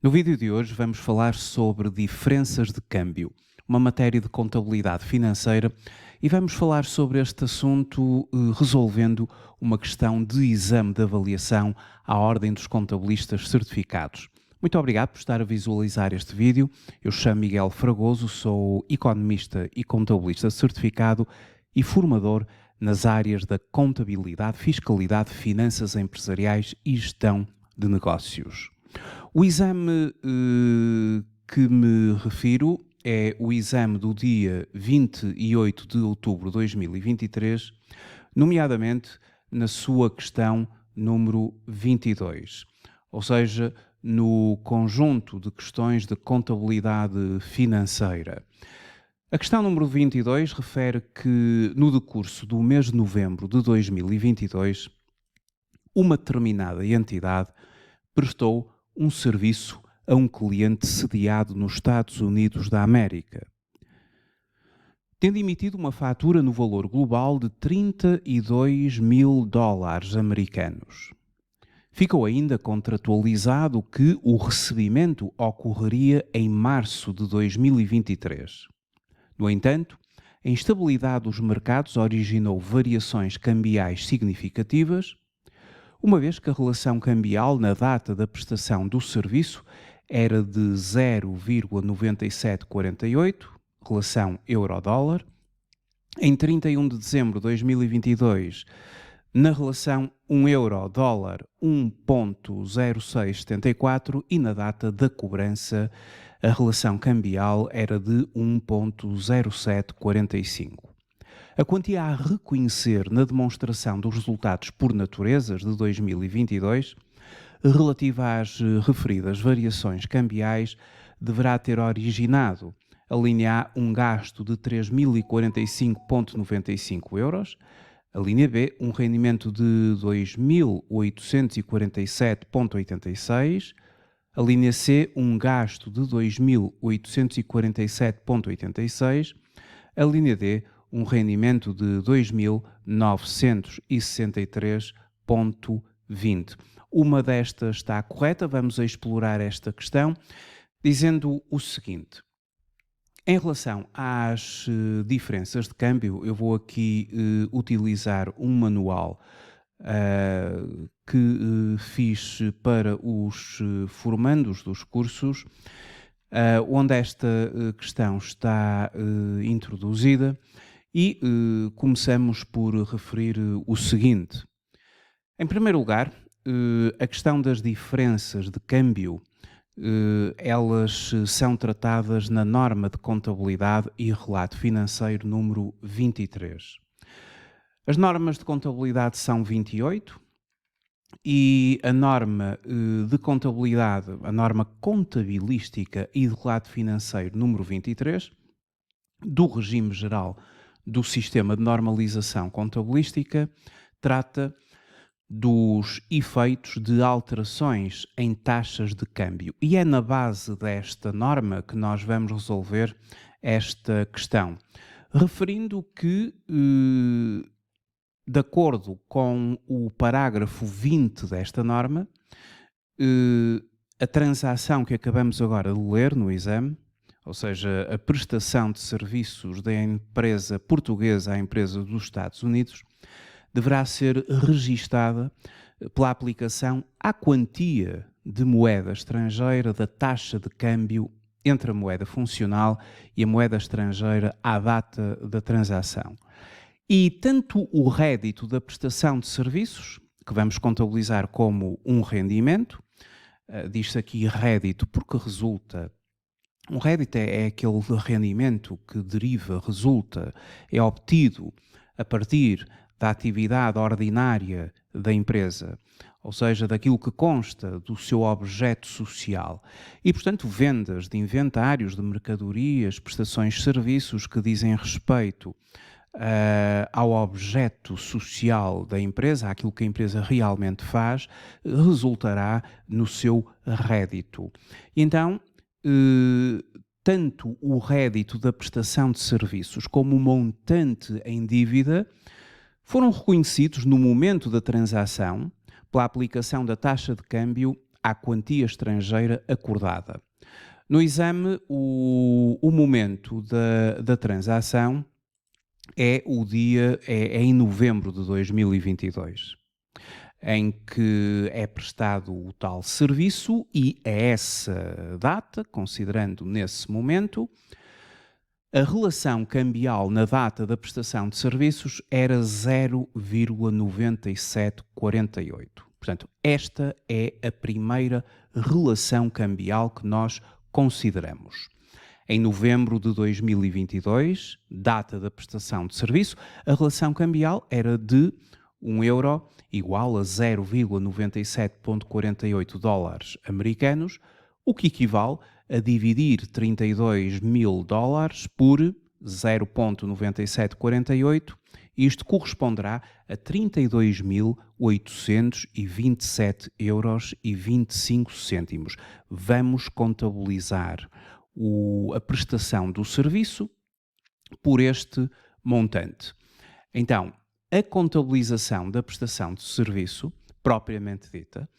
No vídeo de hoje vamos falar sobre diferenças de câmbio, uma matéria de contabilidade financeira, e vamos falar sobre este assunto resolvendo uma questão de exame de avaliação à Ordem dos Contabilistas Certificados. Muito obrigado por estar a visualizar este vídeo. Eu chamo Miguel Fragoso, sou economista e contabilista certificado e formador nas áreas da contabilidade, fiscalidade, finanças empresariais e gestão de negócios. O exame que me refiro é o exame do dia 28 de outubro de 2023, nomeadamente na sua questão número 22, ou seja, no conjunto de questões de contabilidade financeira. A questão número 22 refere que, no decurso do mês de novembro de 2022, uma determinada entidade prestou um serviço a um cliente sediado nos Estados Unidos da América, tendo emitido uma fatura no valor global de 32 mil dólares americanos. Ficou ainda contratualizado que o recebimento ocorreria em março de 2023. No entanto, a instabilidade dos mercados originou variações cambiais significativas, uma vez que a relação cambial na data da prestação do serviço era de 0,9748, relação euro-dólar, em 31 de dezembro de 2022, na relação 1 euro-dólar 1,0674 e na data da cobrança a relação cambial era de 1,0745. A quantia a reconhecer na demonstração dos resultados por naturezas de 2022, relativa às referidas variações cambiais, deverá ter originado a linha A um gasto de 3.045,95 euros, a linha B um rendimento de 2.847,86, a linha C um gasto de 2.847,86, a linha D um rendimento de 2.963,20. Uma destas está correta, vamos explorar esta questão dizendo o seguinte. Em relação às diferenças de câmbio, eu vou aqui utilizar um manual que fiz para os formandos dos cursos, onde esta questão está introduzida. E começamos por referir o seguinte. Em primeiro lugar, a questão das diferenças de câmbio, elas são tratadas na norma de contabilidade e relato financeiro número 23. As normas de contabilidade são 28 e a norma de contabilidade, a norma contabilística e de relato financeiro número 23, do regime geral do Sistema de Normalização Contabilística, trata dos efeitos de alterações em taxas de câmbio. E é na base desta norma que nós vamos resolver esta questão, referindo que, de acordo com o parágrafo 20 desta norma, a transação que acabamos agora de ler no exame, ou seja, a prestação de serviços da empresa portuguesa à empresa dos Estados Unidos, deverá ser registada pela aplicação à quantia de moeda estrangeira da taxa de câmbio entre a moeda funcional e a moeda estrangeira à data da transação. E tanto o rédito da prestação de serviços, que vamos contabilizar como um rendimento, diz-se aqui rédito porque resulta. Um rédito é aquele rendimento que deriva, resulta, é obtido a partir da atividade ordinária da empresa, ou seja, daquilo que consta do seu objeto social. E, portanto, vendas de inventários, de mercadorias, prestações de serviços que dizem respeito ao objeto social da empresa, àquilo que a empresa realmente faz, resultará no seu rédito. Então, tanto o rédito da prestação de serviços como o montante em dívida foram reconhecidos no momento da transação pela aplicação da taxa de câmbio à quantia estrangeira acordada. No exame, o momento da transação é em novembro de 2022, em que é prestado o tal serviço e a essa data, considerando nesse momento, a relação cambial na data da prestação de serviços era 0,9748. Portanto, esta é a primeira relação cambial que nós consideramos. Em novembro de 2022, data da prestação de serviço, a relação cambial era de 1 euro igual a 0,9748 dólares americanos, o que equivale a dividir 32 mil dólares por 0,9748. Isto corresponderá a 32.827 euros e 25 cêntimos. Vamos contabilizar a prestação do serviço por este montante. Então, a contabilização da prestação de serviço, propriamente dita,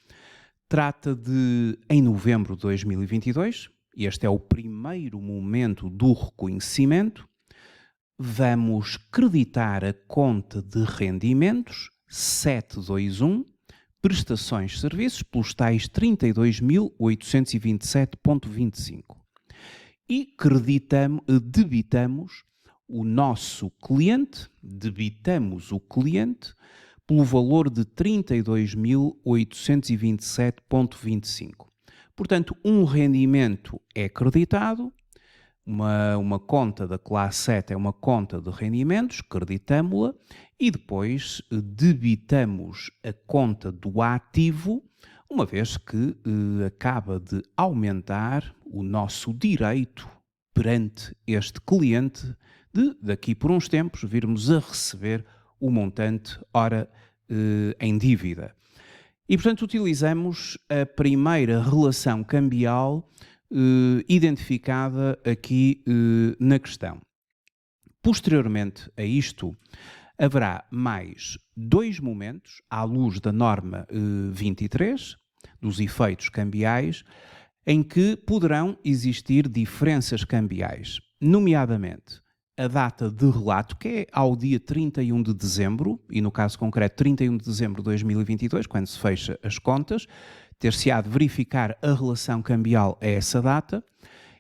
trata de, em novembro de 2022, este é o primeiro momento do reconhecimento, vamos creditar a conta de rendimentos 721, prestações de serviços, pelos tais 32.827,25. E debitamos o nosso cliente, debitamos o cliente pelo valor de 32.827,25. Portanto, um rendimento é creditado, uma conta da classe 7 é uma conta de rendimentos, creditamo-la e depois debitamos a conta do ativo, uma vez que acaba de aumentar o nosso direito perante este cliente de, daqui por uns tempos, virmos a receber o montante, ora, em dívida. E, portanto, utilizamos a primeira relação cambial identificada aqui na questão. Posteriormente a isto, haverá mais dois momentos, à luz da norma 23, dos efeitos cambiais, em que poderão existir diferenças cambiais, nomeadamente a data de relato, que é ao dia 31 de dezembro, e no caso concreto 31 de dezembro de 2022, quando se fecha as contas, ter-se-á de verificar a relação cambial a essa data,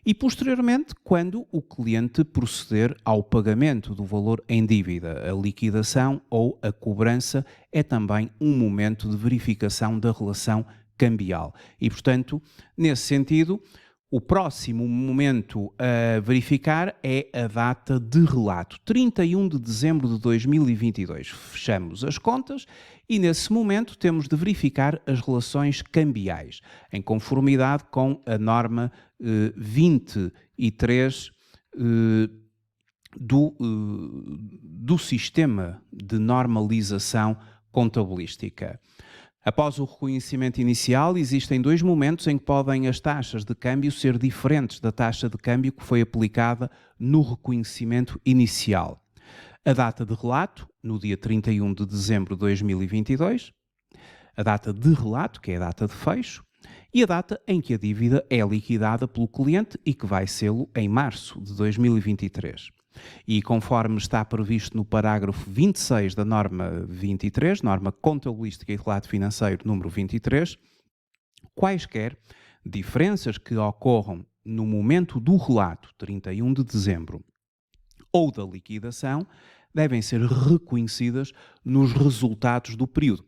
e posteriormente quando o cliente proceder ao pagamento do valor em dívida. A liquidação ou a cobrança é também um momento de verificação da relação cambial. E, portanto, nesse sentido, o próximo momento a verificar é a data de relato, 31 de dezembro de 2022. Fechamos as contas e, nesse momento, temos de verificar as relações cambiais, em conformidade com a norma 23 do Sistema de Normalização Contabilística. Após o reconhecimento inicial, existem dois momentos em que podem as taxas de câmbio ser diferentes da taxa de câmbio que foi aplicada no reconhecimento inicial. A data de relato, no dia 31 de dezembro de 2022, a data de relato, que é a data de fecho, e a data em que a dívida é liquidada pelo cliente e que vai sê-lo em março de 2023. E conforme está previsto no parágrafo 26 da norma 23, norma contabilística e relato financeiro número 23, quaisquer diferenças que ocorram no momento do relato, 31 de dezembro, ou da liquidação, devem ser reconhecidas nos resultados do período.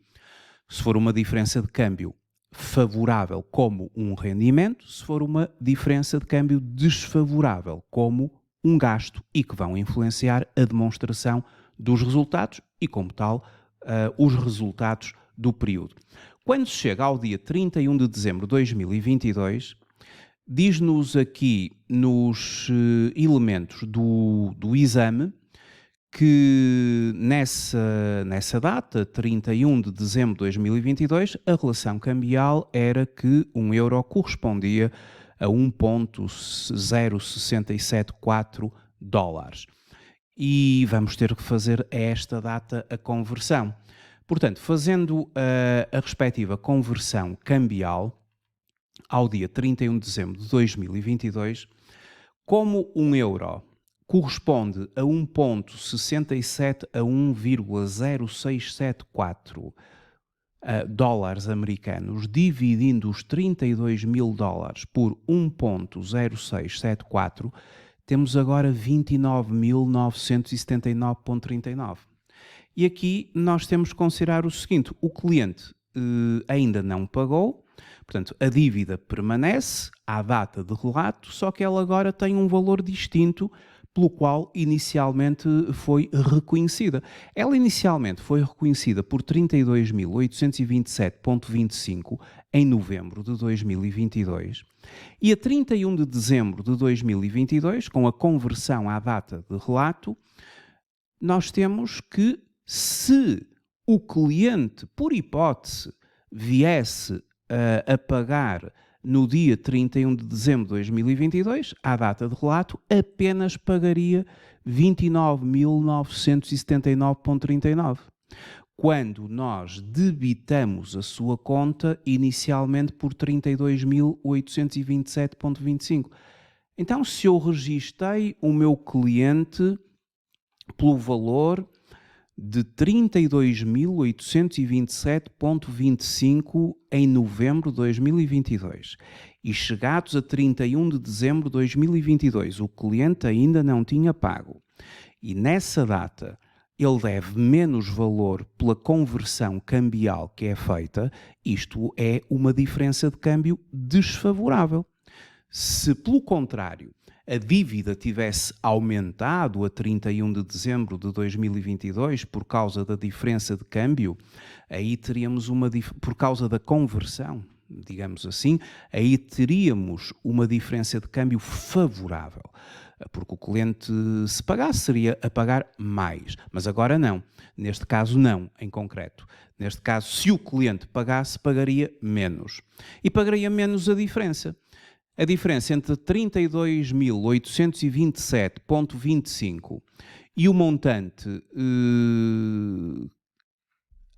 Se for uma diferença de câmbio favorável como um rendimento, se for uma diferença de câmbio desfavorável como um gasto, e que vão influenciar a demonstração dos resultados e, como tal, os resultados do período. Quando se chega ao dia 31 de dezembro de 2022, diz-nos aqui nos elementos do exame que nessa data, 31 de dezembro de 2022, a relação cambial era que 1 euro correspondia a 1,0674 dólares. E vamos ter que fazer a esta data a conversão. Portanto, fazendo a respectiva conversão cambial, ao dia 31 de dezembro de 2022, como um euro corresponde a 1,67 a 1,0674 dólares americanos, dividindo os 32 mil dólares por 1,0674, temos agora 29.979,39. E aqui nós temos que considerar o seguinte: o cliente ainda não pagou, portanto a dívida permanece à data de relato, só que ela agora tem um valor distinto pelo qual inicialmente foi reconhecida. Ela inicialmente foi reconhecida por 32.827,25 em novembro de 2022 e a 31 de dezembro de 2022, com a conversão à data de relato, nós temos que, se o cliente, por hipótese, viesse a pagar no dia 31 de dezembro de 2022, à data de relato, apenas pagaria 29.979,39. Quando nós debitamos a sua conta inicialmente por 32.827,25. Então, se eu registrei o meu cliente pelo valor de 32.827,25 em novembro de 2022 e chegados a 31 de dezembro de 2022, o cliente ainda não tinha pago e nessa data ele deve menos valor pela conversão cambial que é feita, isto é uma diferença de câmbio desfavorável. Se, pelo contrário, a dívida tivesse aumentado a 31 de dezembro de 2022 por causa da diferença de câmbio, aí teríamos por causa da conversão, digamos assim, aí teríamos uma diferença de câmbio favorável, porque o cliente, se pagasse, seria a pagar mais, mas agora não. Neste caso não, em concreto. Neste caso, se o cliente pagasse, pagaria menos. E pagaria menos a diferença. A diferença entre 32.827,25 e o montante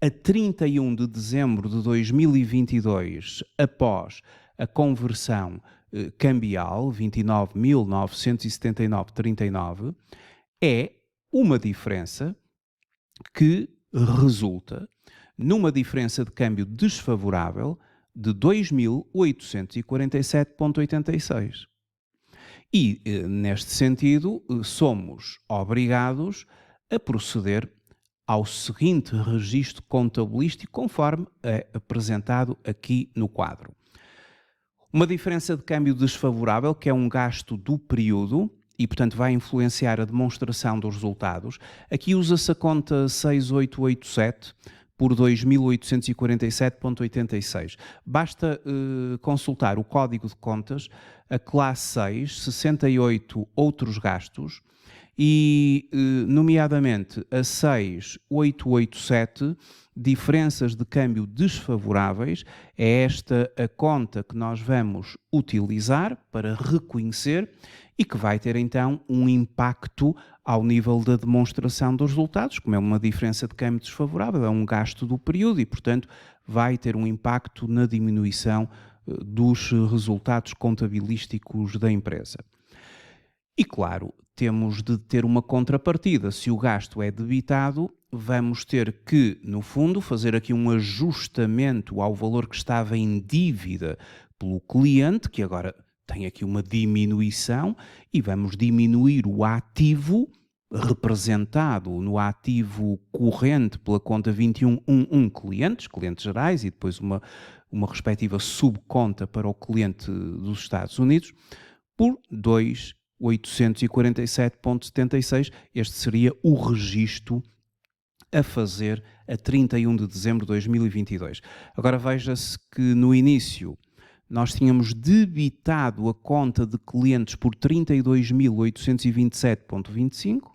a 31 de dezembro de 2022, após a conversão cambial, 29.979,39, é uma diferença que resulta numa diferença de câmbio desfavorável de 2.847,86. E, neste sentido, somos obrigados a proceder ao seguinte registro contabilístico, conforme é apresentado aqui no quadro. Uma diferença de câmbio desfavorável, que é um gasto do período, e, portanto, vai influenciar a demonstração dos resultados. Aqui usa-se a conta 6887, por 2.847,86. Basta consultar o código de contas, a classe 6, 68 outros gastos, e nomeadamente a 6887, diferenças de câmbio desfavoráveis, é esta a conta que nós vamos utilizar para reconhecer e que vai ter então um impacto ao nível da demonstração dos resultados, como é uma diferença de câmbio desfavorável, é um gasto do período e, portanto, vai ter um impacto na diminuição dos resultados contabilísticos da empresa. E, claro, temos de ter uma contrapartida. Se o gasto é debitado, vamos ter que, no fundo, fazer aqui um ajustamento ao valor que estava em dívida pelo cliente, que agora tem aqui uma diminuição, e vamos diminuir o ativo representado no ativo corrente pela conta 2111 clientes gerais, e depois uma respectiva subconta para o cliente dos Estados Unidos, por 2.847,76. Este seria o registro a fazer a 31 de dezembro de 2022. Agora veja-se que no início nós tínhamos debitado a conta de clientes por 32.827,25,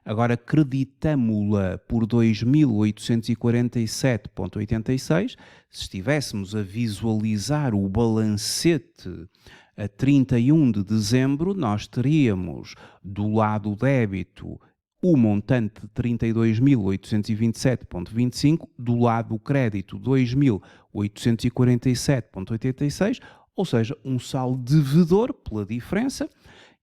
agora creditamo-la por 2.847,86. Se estivéssemos a visualizar o balancete a 31 de dezembro, nós teríamos do lado débito o montante de 32.827,25, do lado do crédito 2.847,86, ou seja, um saldo devedor pela diferença,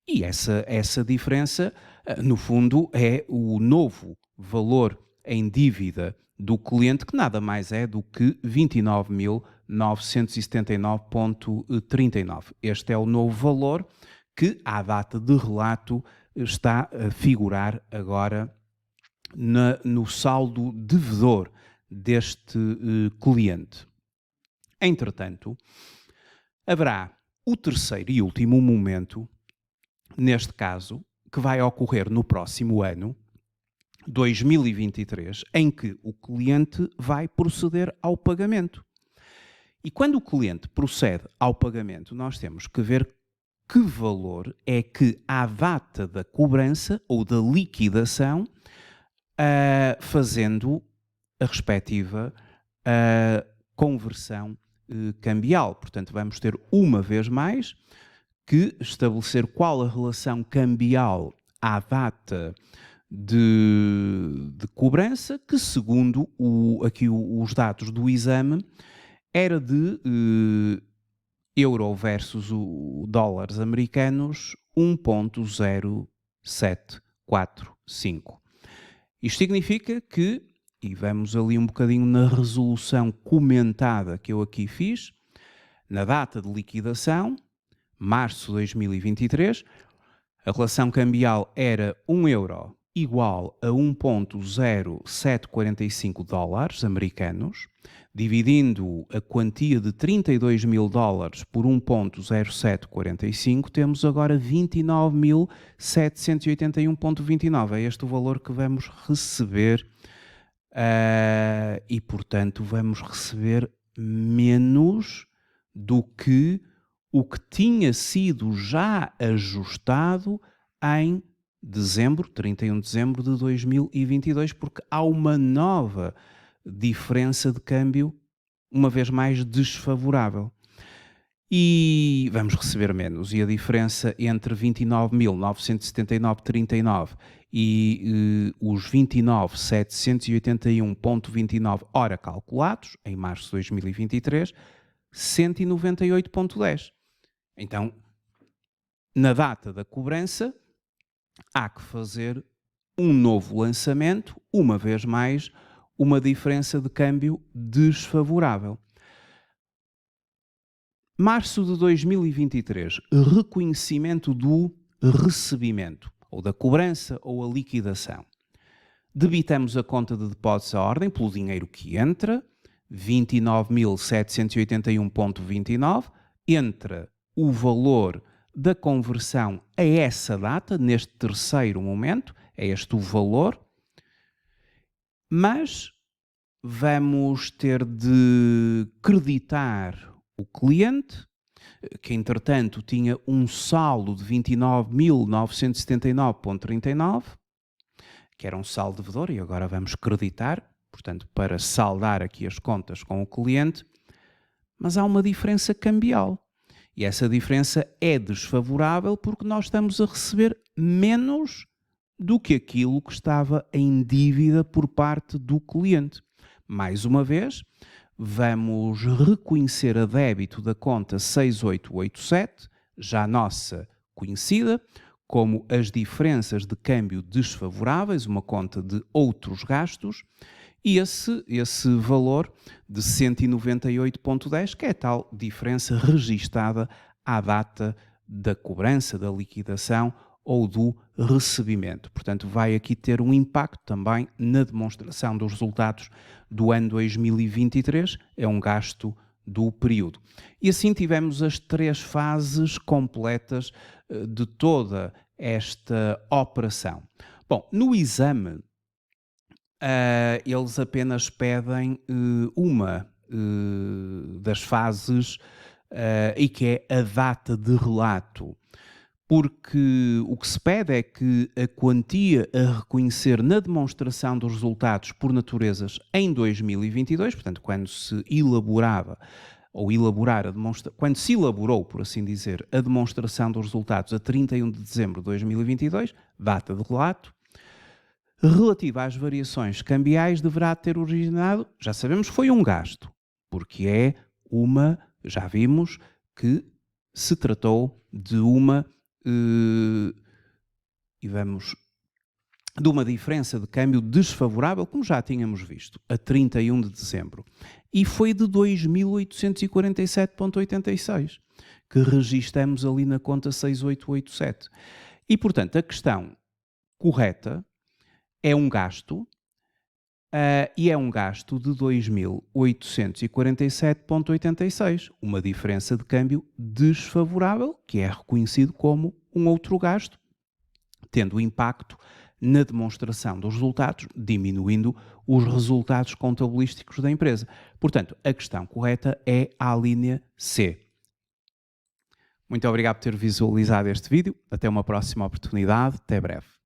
e essa diferença, no fundo, é o novo valor em dívida do cliente, que nada mais é do que 29.979,39. Este é o novo valor que, à data de relato, está a figurar agora no saldo devedor deste cliente. Entretanto, haverá o terceiro e último momento, neste caso, que vai ocorrer no próximo ano, 2023, em que o cliente vai proceder ao pagamento. E quando o cliente procede ao pagamento, nós temos que ver que valor é que, à data da cobrança ou da liquidação, fazendo a respectiva conversão cambial. Portanto, vamos ter uma vez mais que estabelecer qual a relação cambial à data de cobrança, que segundo aqui os dados do exame era de euro versus o dólares americanos 1.0745. Isto significa que, e vamos ali um bocadinho na resolução comentada que eu aqui fiz, na data de liquidação, março de 2023, a relação cambial era 1 euro igual a 1.0745 dólares americanos, dividindo a quantia de 32 mil dólares por 1.0745, temos agora 29.781,29. É este o valor que vamos receber e, portanto, vamos receber menos do que o que tinha sido já ajustado em dezembro, 31 de dezembro de 2022, porque há uma nova diferença de câmbio, uma vez mais desfavorável. E vamos receber menos. E a diferença entre 29.979,39 e os 29.781,29, ora calculados, em março de 2023, 198,10. Então, na data da cobrança, há que fazer um novo lançamento, uma vez mais, uma diferença de câmbio desfavorável. Março de 2023, reconhecimento do recebimento, ou da cobrança ou a liquidação. Debitamos a conta de depósitos à ordem pelo dinheiro que entra, 29.781,29, entra o valor da conversão a essa data, neste terceiro momento, é este o valor, mas vamos ter de creditar o cliente, que entretanto tinha um saldo de 29.979,39, que era um saldo devedor, e agora vamos creditar, portanto, para saldar aqui as contas com o cliente, mas há uma diferença cambial. E essa diferença é desfavorável porque nós estamos a receber menos do que aquilo que estava em dívida por parte do cliente. Mais uma vez, vamos reconhecer a débito da conta 6887, já nossa conhecida, como as diferenças de câmbio desfavoráveis, uma conta de outros gastos, e esse valor de 198,10, que é a tal diferença registada à data da cobrança, da liquidação ou do recebimento. Portanto, vai aqui ter um impacto também na demonstração dos resultados do ano 2023, é um gasto do período. E assim tivemos as três fases completas de toda esta operação. Bom, no exame, eles apenas pedem uma das fases e que é a data de relato, porque o que se pede é que a quantia a reconhecer na demonstração dos resultados por naturezas em 2022, portanto, quando se elaborava ou quando se elaborou, por assim dizer, a demonstração dos resultados a 31 de dezembro de 2022, data de relato, relativa às variações cambiais, deverá ter originado, já sabemos, foi um gasto, porque já vimos que se tratou de uma de uma diferença de câmbio desfavorável, como já tínhamos visto, a 31 de dezembro. E foi de 2.847,86 que registamos ali na conta 6887. E, portanto, a questão correta é um gasto, e é um gasto de 2.847,86, uma diferença de câmbio desfavorável, que é reconhecido como um outro gasto, tendo impacto na demonstração dos resultados, diminuindo os resultados contabilísticos da empresa. Portanto, a questão correta é a linha C. Muito obrigado por ter visualizado este vídeo. Até uma próxima oportunidade. Até breve.